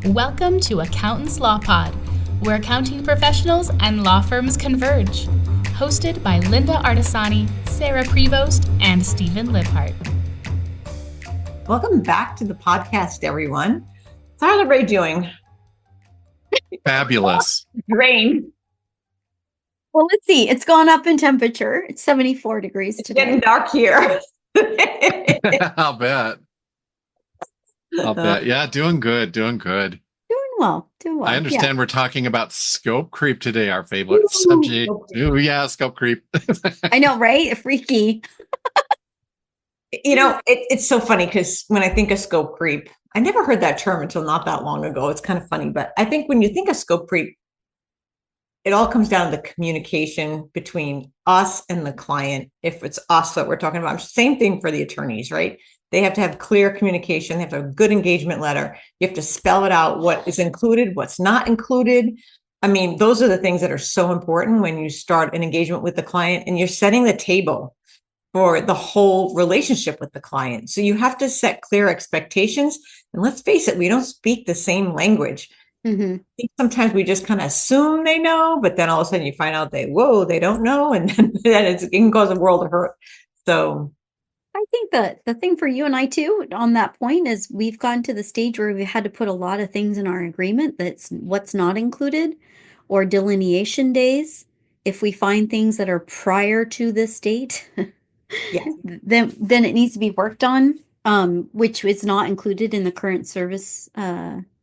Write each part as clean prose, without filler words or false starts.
Welcome to Accountants Law Pod, where accounting professionals and law firms converge. Hosted by Linda Artisani, Sarah Prevost, and Stephen Libhart. Welcome back to the podcast, everyone. How's everybody doing? Fabulous. Rain. Well, let's see. It's gone up in temperature. It's 74 degrees today. It's getting dark here. I'll bet. Yeah, doing good. Doing well. I understand we're talking about scope creep today, our favorite subject. Ooh, yeah, scope creep. I know, right? Freaky. It's so funny because when I think of scope creep, I never heard that term until not that long ago. It's kind of funny, but I think when you think of scope creep, it all comes down to the communication between us and the client. If it's us that we're talking about, same thing for the attorneys, right? They have to have clear communication. They have to have a good engagement letter. You have to spell it out, what is included, what's not included. I mean, those are the things that are so important when you start an engagement with the client and you're setting the table for the whole relationship with the client. So you have to set clear expectations. And let's face it, we don't speak the same language. Mm-hmm. I think sometimes we just kind of assume they know, but then all of a sudden you find out they don't know. And then it can cause a world of hurt. So I think that the thing for you and I too on that point is we've gotten to the stage where we had to put a lot of things in our agreement that's what's not included, or delineation days. If we find things that are prior to this date, yeah, then it needs to be worked on, which is not included in the current service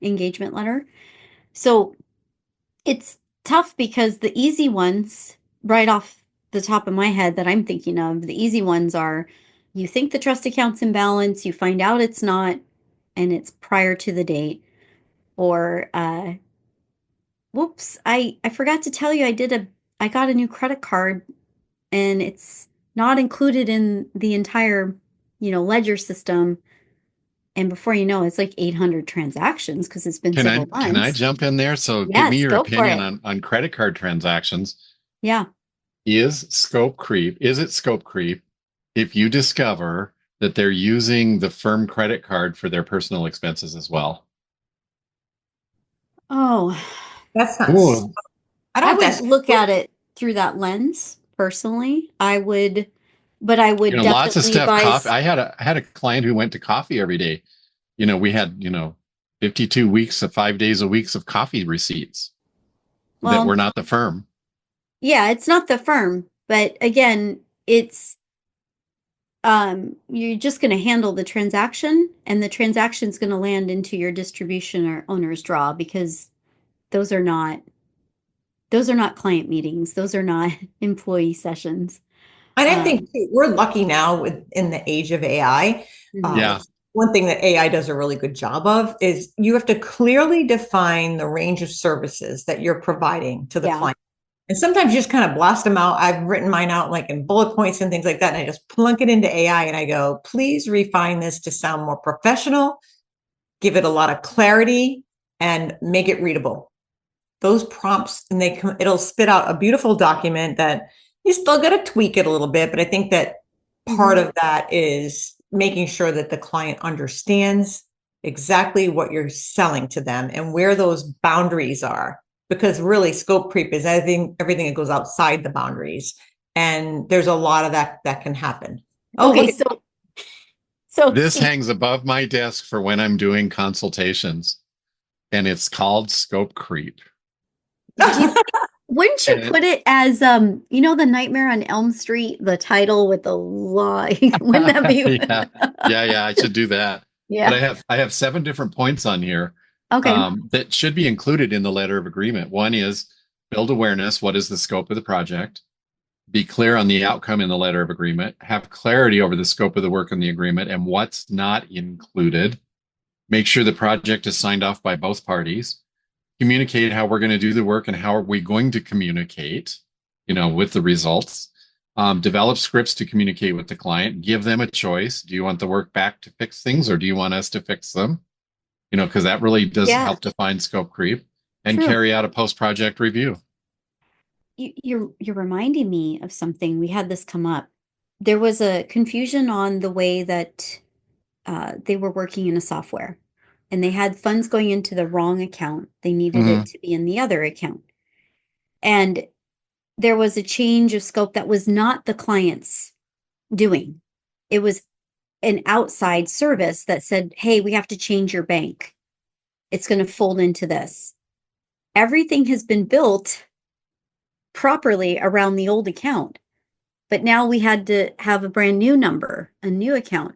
engagement letter. So it's tough because the easy ones, right off the top of my head that I'm thinking of, the easy ones are, you think the trust account's in balance, you find out it's not, and it's prior to the date. Or, whoops, I forgot to tell you, I got a new credit card and it's not included in the entire, ledger system. And before you know, it's like 800 transactions because it's been several months. Can I jump in there? So give me your opinion on credit card transactions. Yeah. Is it scope creep if you discover that they're using the firm credit card for their personal expenses as well? Oh, that's not. I would look at it through that lens personally. I would definitely lots of stuff. I had a client who went to coffee every day. We had 52 weeks of 5 days a week of coffee receipts that were not the firm. Yeah, it's not the firm, but again, it's you're just going to handle the transaction, and the transaction's going to land into your distribution or owner's draw, because those are not client meetings. Those are not employee sessions. And I think we're lucky now in the age of AI. Yeah. One thing that AI does a really good job of is you have to clearly define the range of services that you're providing to the client. And sometimes you just kind of blast them out. I've written mine out like in bullet points and things like that. And I just plunk it into AI and I go, please refine this to sound more professional, give it a lot of clarity, and make it readable. Those prompts, and it'll spit out a beautiful document that you still got to tweak it a little bit. But I think that part of that is making sure that the client understands exactly what you're selling to them and where those boundaries are. Because really, scope creep is everything that goes outside the boundaries. And there's a lot of that can happen. Okay, so this hangs above my desk for when I'm doing consultations, and it's called scope creep. Wouldn't you put it as the Nightmare on Elm Street, the title with the lie? Wouldn't that be? yeah, I should do that. Yeah. But I have 7 different points on here. Okay. That should be included in the letter of agreement. One is build awareness. What is the scope of the project? Be clear on the outcome in the letter of agreement. Have clarity over the scope of the work in the agreement and what's not included. Make sure the project is signed off by both parties. Communicate how we're going to do the work and how are we going to communicate, with the results. Develop scripts to communicate with the client. Give them a choice. Do you want the work back to fix things, or do you want us to fix them? Because that really does help define scope creep, and carry out a post-project review. You're reminding me of something. We had this come up. There was a confusion on the way that they were working in a software. and they had funds going into the wrong account. They needed it to be in the other account. And there was a change of scope that was not the client's doing. It was an outside service that said, hey, we have to change your bank. It's going to fold into this. Everything has been built properly around the old account, but now we had to have a brand new number, a new account.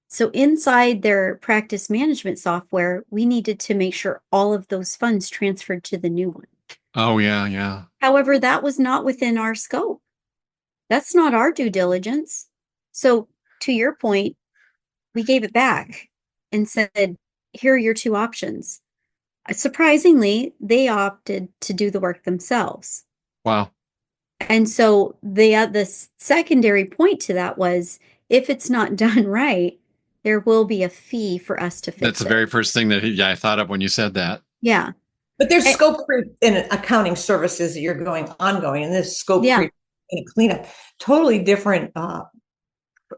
So inside their practice management software, we needed to make sure all of those funds transferred to the new one. Oh, yeah, yeah. However, that was not within our scope. That's not our due diligence. So to your point, we gave it back and said, here are your two options. Surprisingly, they opted to do the work themselves. Wow. And so the secondary point to that was, if it's not done right, there will be a fee for us to fix it. That's the very first thing that I thought of when you said that. Yeah. But there's scope creep in accounting services that you're going ongoing, and there's scope creep in a cleanup. Totally different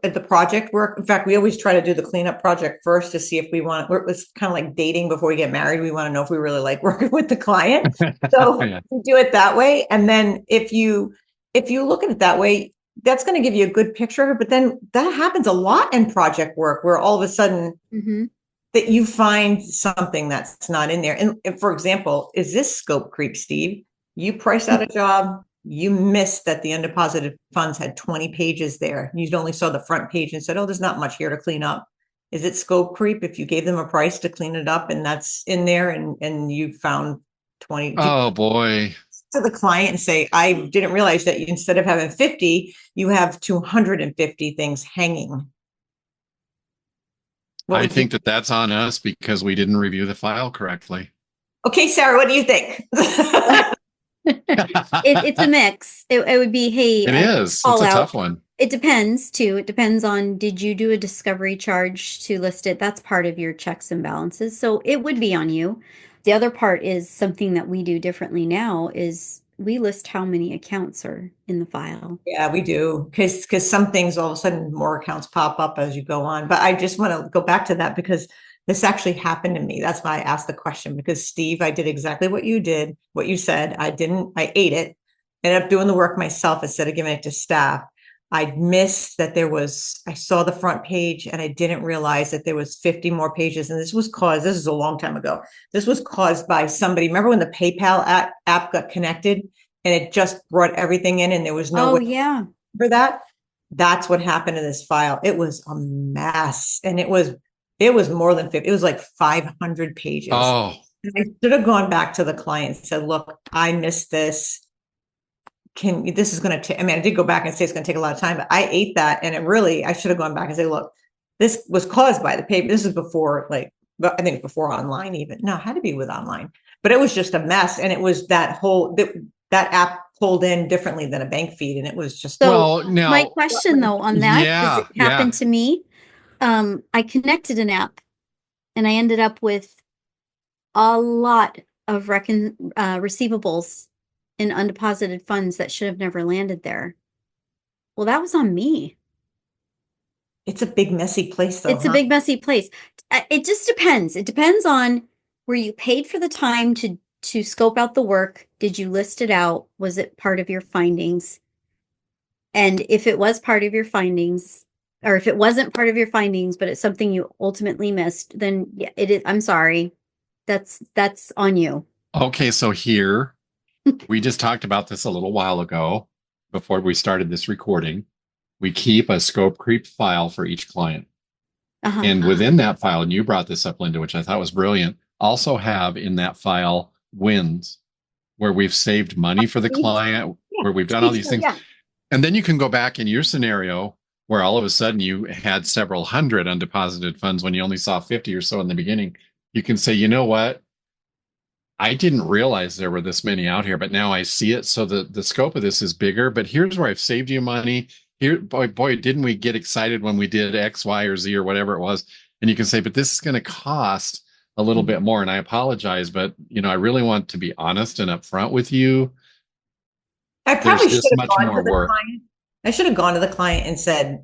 at the project work. In fact, we always try to do the cleanup project first to see if we want. It's kind of like dating before we get married. We want to know if we really like working with the client. So we do it that way. And then if you look at it that way, that's going to give you a good picture of it. But then that happens a lot in project work, where all of a sudden that you find something that's not in there. And for example, is this scope creep, Steve? You priced out a job. You missed that the undeposited funds had 20 pages there. You only saw the front page and said, oh, there's not much here to clean up. Is it scope creep if you gave them a price to clean it up and that's in there and you found 20? Oh, boy. To the client and say, I didn't realize that instead of having 50, you have 250 things hanging. I think that's on us because we didn't review the file correctly. Okay, Sarah, what do you think? It's a mix. It would be, hey, it is. It's a tough one. It depends too. It depends on, did you do a discovery charge to list it? That's part of your checks and balances. So it would be on you. The other part is something that we do differently now is we list how many accounts are in the file. Yeah, we do. Because some things, all of a sudden, more accounts pop up as you go on. But I just want to go back to that because this actually happened to me. That's why I asked the question, because Steve, I did exactly what you did, what you said. I ate it, ended up doing the work myself instead of giving it to staff. I missed that I saw the front page and I didn't realize that there was 50 more pages. And this is a long time ago. This was caused by somebody. Remember when the PayPal app got connected and it just brought everything in and there was no way for that? That's what happened in this file. It was a mess. And it was more than 50. It was like 500 pages. Oh, and I should have gone back to the client and said, look, I missed this. This is going to take, I did go back and say it's going to take a lot of time, but I ate that. And I should have gone back and say, look, this was caused by the paper. This is before, I think before online even. No, it had to be with online, but it was just a mess. And it was that app pulled in differently than a bank feed. And it was just. So my question though on that, because it happened to me. I connected an app and I ended up with a lot of receivables in undeposited funds that should have never landed there. Well, that was on me. It's a big, messy place, though. It's a big, messy place. It just depends. It depends on where you paid for the time to scope out the work. Did you list it out? Was it part of your findings? And if it was part of your findings, or if it wasn't part of your findings, but it's something you ultimately missed, then yeah, it is. I'm sorry. That's on you. Okay, so here we just talked about this a little while ago before we started this recording. We keep a scope creep file for each client. And within that file, and you brought this up, Linda, which I thought was brilliant, also have in that file wins where we've saved money for the client, where we've done all these things. Yeah. And then you can go back in your scenario where all of a sudden you had several hundred undeposited funds when you only saw 50 or so in the beginning. You can say, you know what? I didn't realize there were this many out here, but now I see it. So the scope of this is bigger, but here's where I've saved you money. Here, boy, didn't we get excited when we did X, Y, or Z or whatever it was. And you can say, but this is going to cost a little bit more. And I apologize, but I really want to be honest and upfront with you. I probably should have gone to the client. I should have gone to the client and said,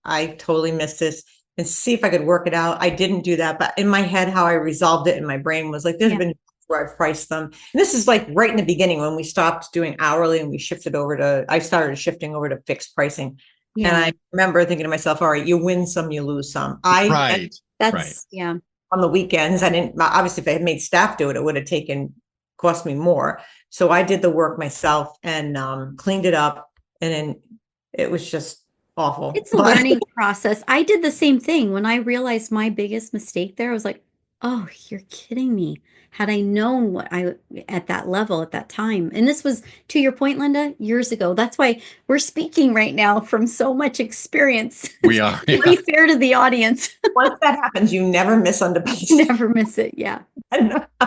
I totally missed this. and see if I could work it out. I didn't do that, but in my head, how I resolved it in my brain was like, there's been where I've priced them. And this is like right in the beginning when we stopped doing hourly and I started shifting over to fixed pricing. Yeah. And I remember thinking to myself, all right, you win some, you lose some. That's on the weekends. I didn't, obviously if I had made staff do it, it would have cost me more. So I did the work myself and cleaned it up, and then it was just awful. It's a learning process. I did the same thing. When I realized my biggest mistake there, I was like, oh, you're kidding me. Had I known what at that level at that time. And this was, to your point, Linda, years ago. That's why we're speaking right now from so much experience. We are. To be fair to the audience. Once that happens, you never miss underpaid. Never miss it. Yeah.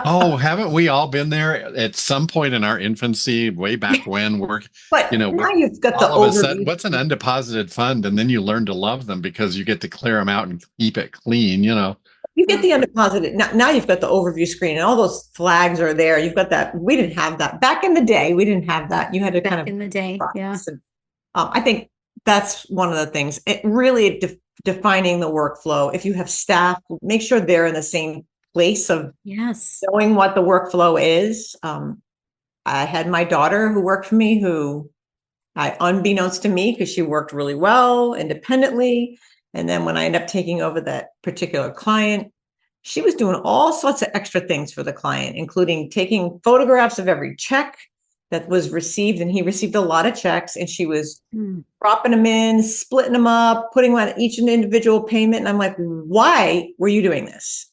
Oh, haven't we all been there at some point in our infancy, way back when but now you've got all of a sudden, what's an undeposited fund? And then you learn to love them because you get to clear them out and keep it clean, You get the undeposited. Now you've got the overview screen and all those flags are there. You've got that. We didn't have that. Back in the day, we didn't have that. You had to back in the day. Yeah. And, I think that's one of the things. It really defining the workflow. If you have staff, make sure they're in the same place of knowing what the workflow is. I had my daughter who worked for me unbeknownst to me, because she worked really well independently. And then when I ended up taking over that particular client, she was doing all sorts of extra things for the client, including taking photographs of every check that was received. And he received a lot of checks, and she was dropping them in, splitting them up, putting on each individual payment. And I'm like, why were you doing this?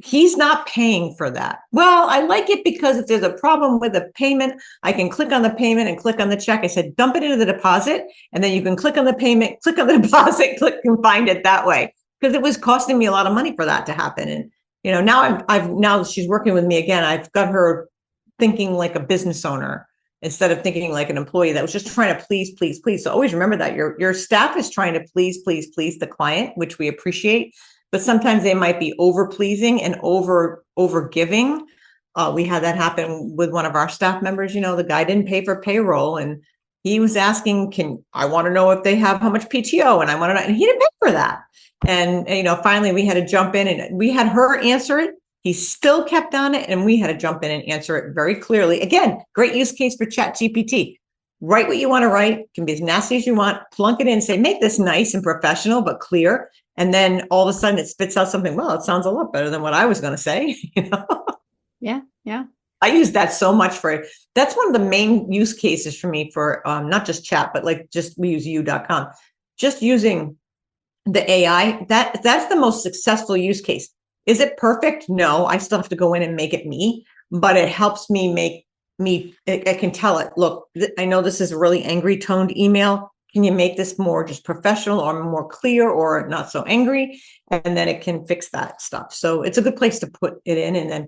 He's not paying for that. Well, I like it because if there's a problem with a payment, I can click on the payment and click on the check. I said, dump it into the deposit, and then you can click on the payment, click on the deposit, click and find it that way. Because it was costing me a lot of money for that to happen. And, now she's working with me again. I've got her thinking like a business owner instead of thinking like an employee that was just trying to please, please, please. So always remember that your staff is trying to please, please, please the client, which we appreciate. But sometimes they might be over pleasing and over giving. We had that happen with one of our staff members. The guy didn't pay for payroll, and he was asking, I want to know if they have how much PTO, and I want to know, and he didn't pay for that. And finally we had to jump in, and we had her answer it. He still kept on it, and we had to jump in and answer it very clearly. Again, great use case for ChatGPT. Write what you want to write, can be as nasty as you want, plunk it in, say, make this nice and professional, but clear. And then all of a sudden it spits out something, well, it sounds a lot better than what I was going to say. Yeah. Yeah. I use that so much that's one of the main use cases for me for not just chat, but like we use you.com. Just using the AI, that's the most successful use case. Is it perfect? No, I still have to go in and make it me, but it helps me I can tell it, look, I know this is a really angry toned email. Can you make this more just professional or more clear or not so angry? And then it can fix that stuff. So it's a good place to put it in. And then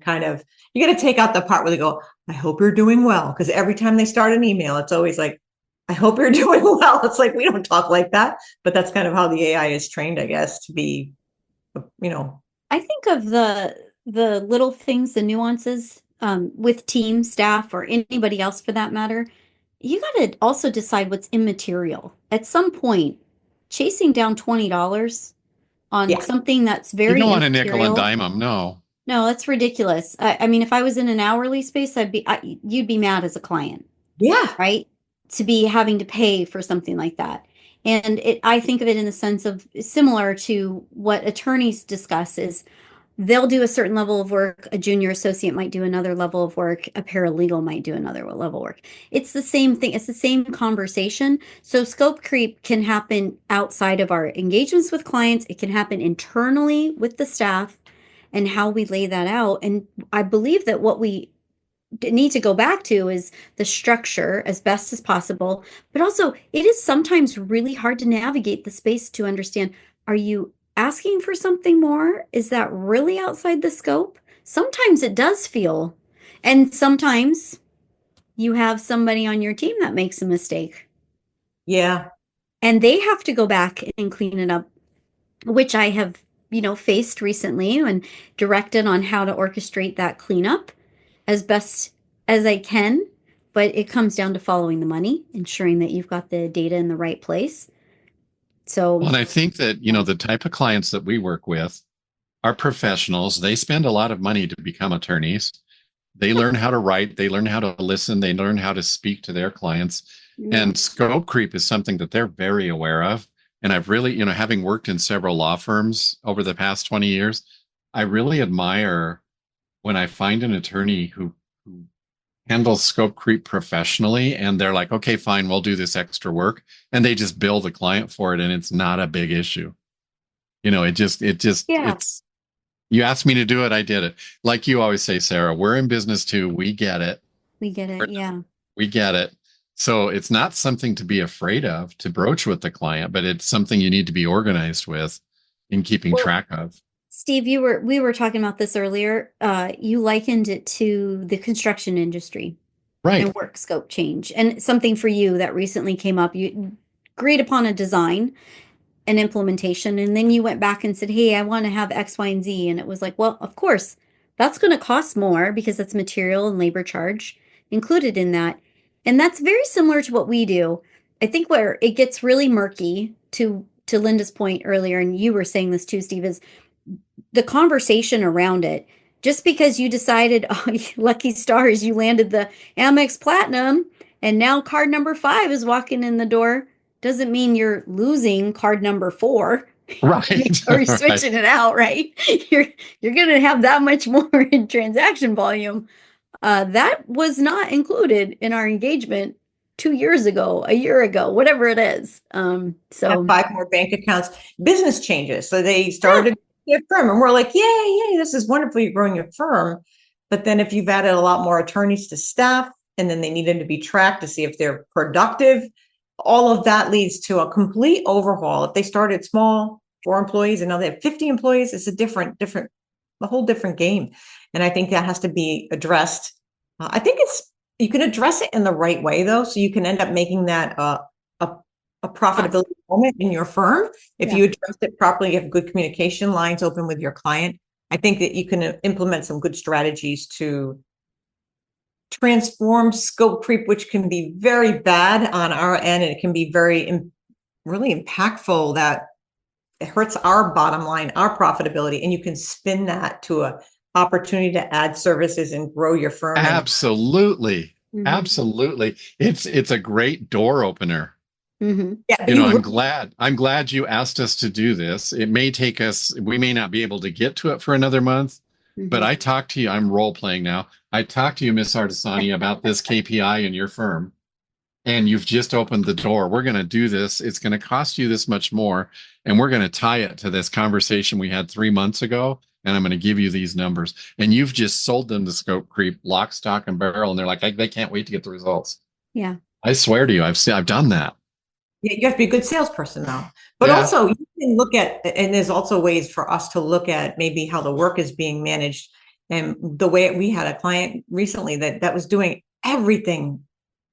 you got to take out the part where they go, I hope you're doing well. Because every time they start an email, it's always like, I hope you're doing well. It's like, we don't talk like that, but that's kind of how the AI is trained, I guess, to be, I think of the little things, the nuances with team staff or anybody else for that matter. You got to also decide what's immaterial. At some point, chasing down $20 on something that's very You don't want immaterial, a nickel and dime them, no. No, that's ridiculous. I mean, if I was in an hourly space, you'd be mad as a client. Yeah. Right? To be having to pay for something like that. And I think of it in the sense of similar to what attorneys discuss is they'll do a certain level of work. A junior associate might do another level of work. A paralegal might do another level of work. It's the same thing. It's the same conversation. So scope creep can happen outside of our engagements with clients. It can happen internally with the staff and how we lay that out. And I believe that what we need to go back to is the structure as best as possible. But also, it is sometimes really hard to navigate the space to understand, are you asking for something more? Is that really outside the scope? Sometimes it does feel, and sometimes you have somebody on your team that makes a mistake. Yeah. And they have to go back and clean it up, which I have, faced recently and directed on how to orchestrate that cleanup as best as I can. But it comes down to following the money, ensuring that you've got the data in the right place. So, Well, and I think that, the type of clients that we work with are professionals. They spend a lot of money to become attorneys. They learn how to write, they learn how to listen, they learn how to speak to their clients. yeah. And scope creep is something that they're very aware of. And I've really, having worked in several law firms over the past 20 years, I really admire when I find an attorney who handles scope creep professionally and they're like, okay, fine, we'll do this extra work. And they just bill the client for it and it's not a big issue. Yeah. It's, you asked me to do it, I did it. Like you always say, Sarah, we're in business too. We get it. We get it. Yeah. We get it. So it's not something to be afraid of to broach with the client, but it's something you need to be organized with in keeping track of. Steve, we were talking about this earlier. You likened it to the construction industry, right? And work scope change, and something for you that recently came up. You agreed upon a design and implementation, and then you went back and said, "Hey, I want to have X, Y, and Z," and it was like, well, of course, that's going to cost more because that's material and labor charge included in that, and that's very similar to what we do. I think where it gets really murky to Linda's point earlier, and you were saying this too, Steve, is the conversation around it. Just because you decided, oh, lucky stars, you landed the Amex Platinum, and now card number 5 is walking in the door, doesn't mean you're losing card number 4. Right. Or you're switching it out, right? You're going to have that much more in transaction volume. That was not included in our engagement 2 years ago, a year ago, whatever it is. So 5 more bank accounts, business changes. So they started their firm and we're like, yay, this is wonderful. You're growing your firm. But then if you've added a lot more attorneys to staff and then they need them to be tracked to see if they're productive, all of that leads to a complete overhaul. If they started small, 4 employees and now they have 50 employees, it's a whole different game. And I think that has to be addressed. I think you can address it in the right way though. So you can end up making that a profitability moment in your firm. If you address it properly, you have good communication lines open with your client. I think that you can implement some good strategies to transform scope creep, which can be very bad on our end, and it can be really impactful that it hurts our bottom line, our profitability, and you can spin that to a opportunity to add services and grow your firm. Absolutely. Absolutely. It's a great door opener. Mm-hmm. Yeah, I'm glad you asked us to do this. It may take us, we may not be able to get to it for another month, but I talked to you, I'm role playing now. I talked to you, Miss Artisani, about this KPI in your firm, and you've just opened the door. We're going to do this. It's going to cost you this much more, and we're going to tie it to this conversation we had 3 months ago, and I'm going to give you these numbers. And you've just sold them the scope creep, lock, stock, and barrel, and they're like, they can't wait to get the results. Yeah. I swear to you, I've done that. Yeah, you have to be a good salesperson though. But also you can look at, and there's also ways for us to look at maybe how the work is being managed. And the way we had a client recently that was doing everything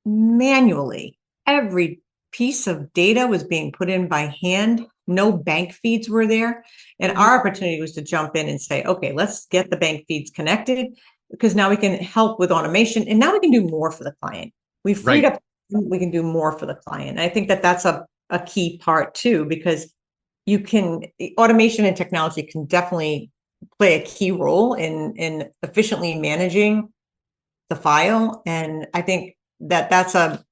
manually. Every piece of data was being put in by hand. No bank feeds were there. And our opportunity was to jump in and say, okay, let's get the bank feeds connected because now we can help with automation. And now we can do more for the client. We freed up, we can do more for the client. And I think that that's a key part too, because automation and technology can definitely play a key role in efficiently managing the file. And I think that that's a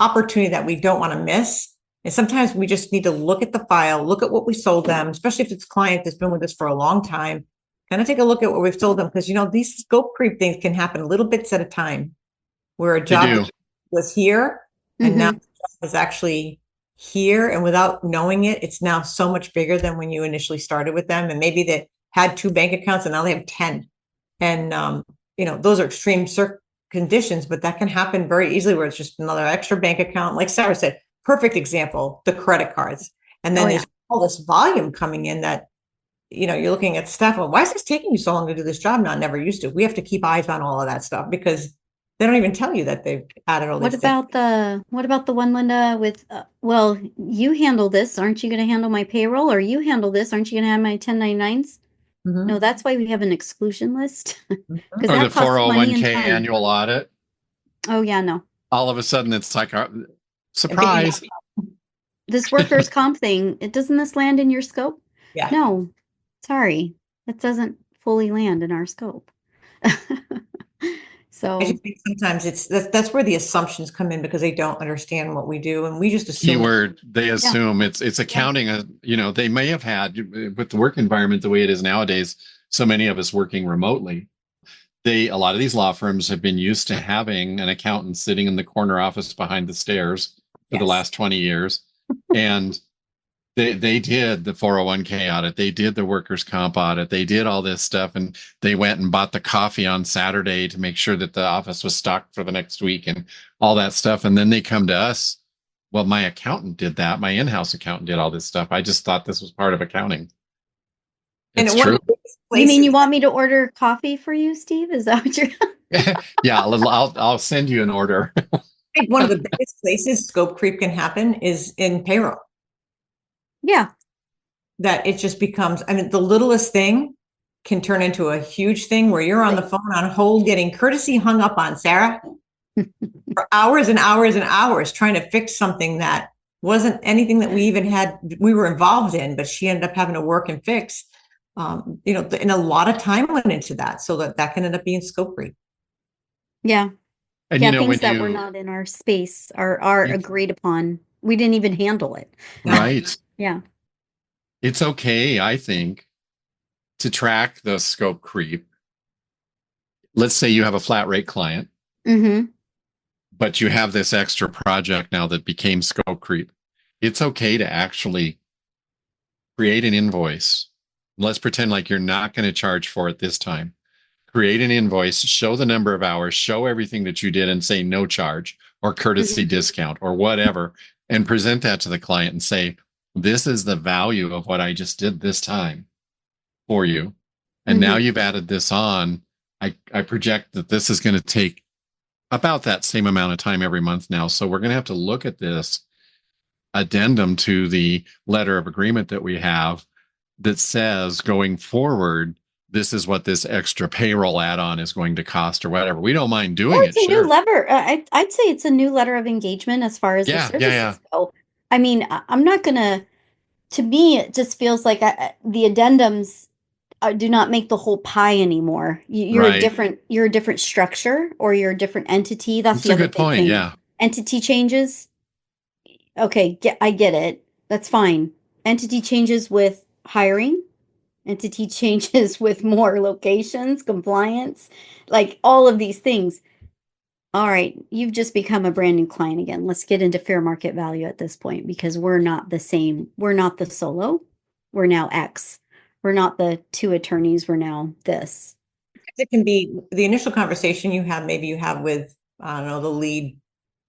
opportunity that we don't want to miss. And sometimes we just need to look at the file, look at what we sold them, especially if it's a client that's been with us for a long time, kind of take a look at what we've sold them. Because, these scope creep things can happen little bits at a time where a job was here and now the job is actually here. And without knowing it, it's now so much bigger than when you initially started with them. And maybe they had 2 bank accounts and now they have 10. And, those are extreme conditions, but that can happen very easily where it's just another extra bank account. Like Sarah said, perfect example, the credit cards. And then there's all this volume coming in that, you're looking at staff. Well, why is this taking you so long to do this job? Not never used to. We have to keep eyes on all of that stuff because they don't even tell you that they've added all these What about the one, Linda, with, well, you handle this. Aren't you going to handle my payroll? Or you handle this. Aren't you going to have my 1099s? No, that's why we have an exclusion list. Or the 401k annual audit. Oh, yeah, no. All of a sudden, it's like, surprise. this workers' comp thing, doesn't this land in your scope? Yeah. No, sorry, that doesn't fully land in our scope. So I just think sometimes that's where the assumptions come in because they don't understand what we do, and we just assume. Keyword, they assume it's accounting. They may have had, with the work environment the way it is nowadays, so many of us working remotely. A lot of these law firms have been used to having an accountant sitting in the corner office behind the stairs for the last 20 years. And they did the 401k audit. They did the workers' comp audit. They did all this stuff. And they went and bought the coffee on Saturday to make sure that the office was stocked for the next week and all that stuff. And then they come to us. Well, my accountant did that. My in-house accountant did all this stuff. I just thought this was part of accounting. It's true. You mean you want me to order coffee for you, Steve? Is that what you're? Yeah, I'll send you an order. I think one of the biggest places scope creep can happen is in payroll. Yeah. That it just becomes, I mean, the littlest thing can turn into a huge thing where you're on the phone on hold getting courtesy hung up on, Sarah, for hours and hours and hours trying to fix something that wasn't anything that we were involved in, but she ended up having to work and fix. And a lot of time went into that, so that can end up being scope creep. Yeah. And things that were not in our space are agreed upon. We didn't even handle it. Right. Yeah. It's okay, I think, to track the scope creep. Let's say you have a flat rate client, but you have this extra project now that became scope creep. It's okay to actually create an invoice. Let's pretend like you're not going to charge for it this time. Create an invoice, show the number of hours, show everything that you did and say no charge or courtesy discount or whatever, and present that to the client and say, this is the value of what I just did this time for you. And now you've added this on. I project that this is going to take about that same amount of time every month now. So we're going to have to look at this addendum to the letter of agreement that we have that says going forward, this is what this extra payroll add-on is going to cost or whatever. We don't mind doing it. It's a new letter. I'd say it's a new letter of engagement as far as the services go. I mean, I'm not going to me, it just feels like the addendums do not make the whole pie anymore. You're a different structure or you're a different entity. That's the other good point. thing. Yeah. Entity changes. Okay. I get it. That's fine. Entity changes with hiring. Entity changes with more locations, compliance, like all of these things. All right, you've just become a brand new client again. Let's get into fair market value at this point because we're not the same. We're not the solo. We're now X. We're not the two attorneys. We're now this. It can be the initial conversation maybe you have with, I don't know, the lead,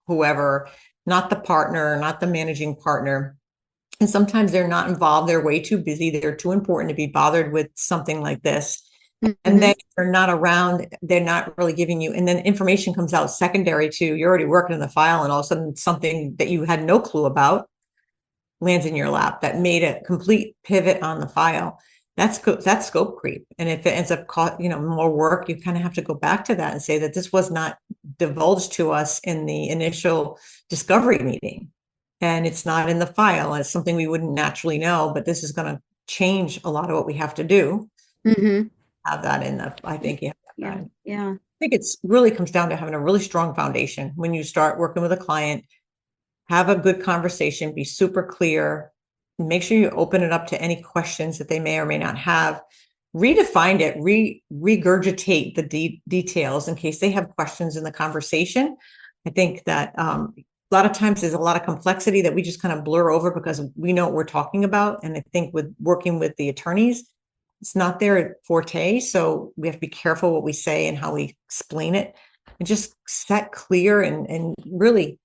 whoever, not the partner, not the managing partner. And sometimes they're not involved. They're way too busy. They're too important to be bothered with something like this. And then they're not around. They're not really giving you. And then information comes out secondary to you're already working in the file. And all of a sudden something that you had no clue about lands in your lap that made a complete pivot on the file. That's scope creep. And if it ends up more work, you kind of have to go back to that and say that this was not divulged to us in the initial discovery meeting. And it's not in the file. And it's something we wouldn't naturally know, but this is going to change a lot of what we have to do. Have that in I think you have that. Yeah. I think it's really comes down to having a really strong foundation. When you start working with a client, have a good conversation, be super clear, make sure you open it up to any questions that they may or may not have. Redefine it, regurgitate the details in case they have questions in the conversation. I think that a lot of times there's a lot of complexity that we just kind of blur over because we know what we're talking about. And I think with working with the attorneys, it's not their forte. So we have to be careful what we say and how we explain it and just set clear and really,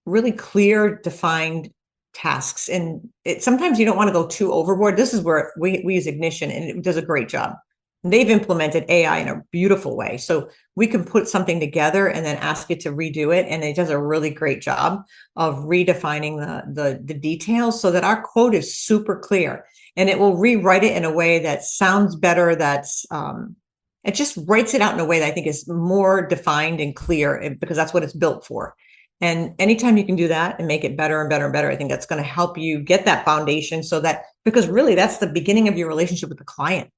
really clear, defined tasks. And sometimes you don't want to go too overboard. This is where we use Ignition and it does a great job. And they've implemented AI in a beautiful way. So we can put something together and then ask it to redo it. And it does a really great job of redefining the details so that our quote is super clear. And it will rewrite it in a way that sounds better. It just writes it out in a way that I think is more defined and clear because that's what it's built for. And anytime you can do that and make it better and better and better, I think that's going to help you get that foundation so that, because really that's the beginning of your relationship with the client.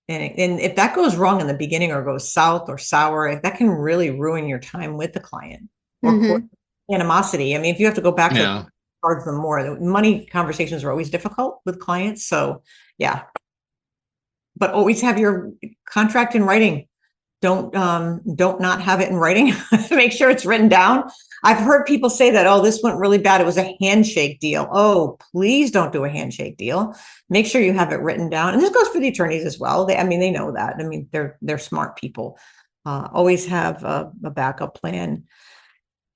And if that goes wrong in the beginning or goes south or sour, that can really ruin your time with the client or animosity. I mean, if you have to go back to charge them more, the money conversations are always difficult with clients. So yeah, but always have your contract in writing. Don't not have it in writing. Make sure it's written down. I've heard people say that, oh, this went really bad. It was a handshake deal. Oh, please don't do a handshake deal. Make sure you have it written down. And this goes for the attorneys as well. They know that. I mean, they're smart people. Always have a backup plan.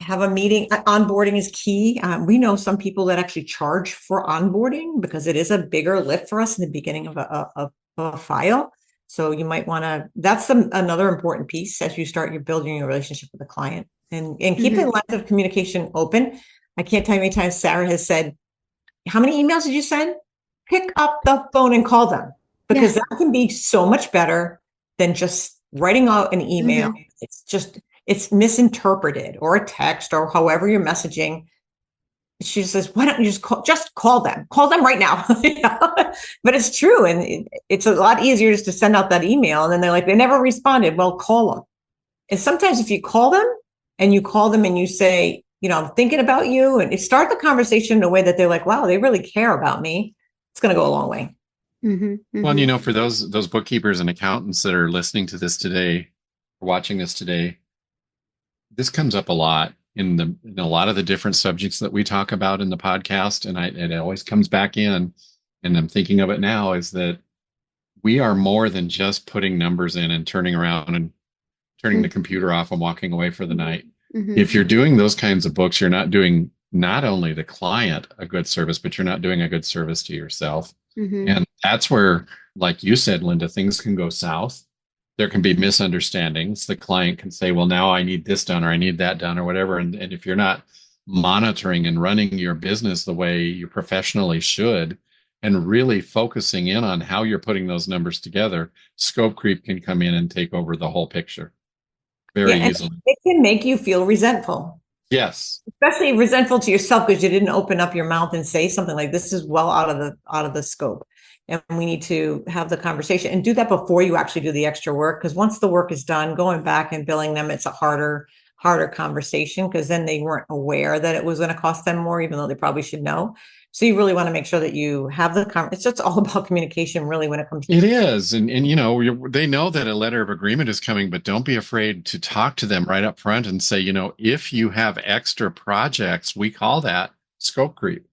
Have a meeting. Onboarding is key. We know some people that actually charge for onboarding because it is a bigger lift for us in the beginning of a file. So you might want to, that's another important piece as you start building your relationship with the client, and keep the lines of communication open. I can't tell you how many times Sarah has said, how many emails did you send? Pick up the phone and call them, because that can be so much better than just writing out an email. It's misinterpreted, or a text, or however you're messaging. She says, why don't you just call them right now. But it's true. And it's a lot easier just to send out that email. And then they're like, they never responded. Well, call them. And sometimes if you call them and you say, I'm thinking about you, and start the conversation in a way that they're like, wow, they really care about me. It's going to go a long way. Well, for those bookkeepers and accountants that are listening to this today, or watching this today, this comes up a lot in a lot of the different subjects that we talk about in the podcast. And it always comes back in, and I'm thinking of it now, is that we are more than just putting numbers in and turning around and turning the computer off and walking away for the night. If you're doing those kinds of books, you're not doing not only the client a good service, but you're not doing a good service to yourself. And that's where, like you said, Linda, things can go south. There can be misunderstandings. The client can say, well, now I need this done, or I need that done, or whatever. And if you're not monitoring and running your business the way you professionally should, and really focusing in on how you're putting those numbers together, scope creep can come in and take over the whole picture very easily. It can make you feel resentful. Yes. Especially resentful to yourself because you didn't open up your mouth and say something like, this is well out of the scope. And we need to have the conversation and do that before you actually do the extra work. Because once the work is done, going back and billing them, it's a harder conversation, because then they weren't aware that it was going to cost them more, even though they probably should know. So you really want to make sure that you have the conversation. It's just all about communication, really, when it comes to it. Is. And they know that a letter of agreement is coming, but don't be afraid to talk to them right up front and say, if you have extra projects, we call that scope creep.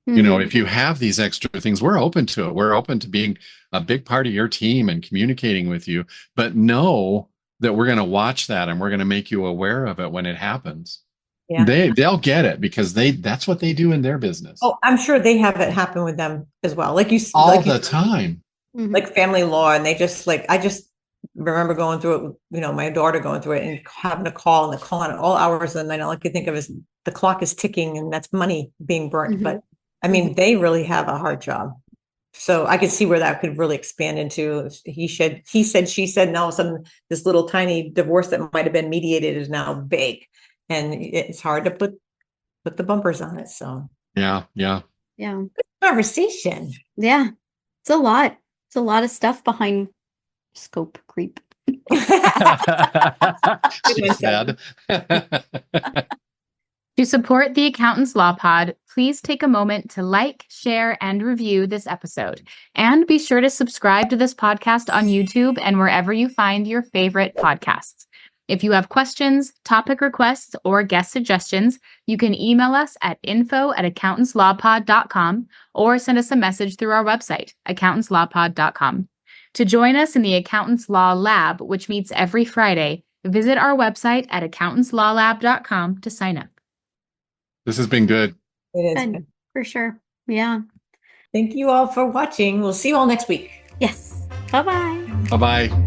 If you have these extra things, we're open to it. We're open to being a big part of your team and communicating with you, but know that we're going to watch that and we're going to make you aware of it when it happens. Yeah. They'll get it, because that's what they do in their business. Oh, I'm sure they have it happen with them as well. All the time. Like family law. And they just I just remember going through it, my daughter going through it and having a call, and the call at all hours of the night. All I could think of is the clock is ticking, and that's money being burnt. But I mean, they really have a hard job. So I could see where that could really expand into he said, she said, and all of a sudden this little tiny divorce that might have been mediated is now big. And it's hard to put the bumpers on it. So yeah. Good conversation. Yeah. It's a lot. It's a lot of stuff behind scope creep. She said. To support the Accountants Law Pod, please take a moment to like, share, and review this episode. And be sure to subscribe to this podcast on YouTube and wherever you find your favorite podcasts. If you have questions, topic requests, or guest suggestions, you can email us at info@accountantslawpod.com or send us a message through our website, accountantslawpod.com. To join us in the Accountants Law Lab, which meets every Friday, visit our website at accountantslawlab.com to sign up. This has been good. It is good. For sure. Yeah. Thank you all for watching. We'll see you all next week. Yes. Bye-bye. Bye-bye.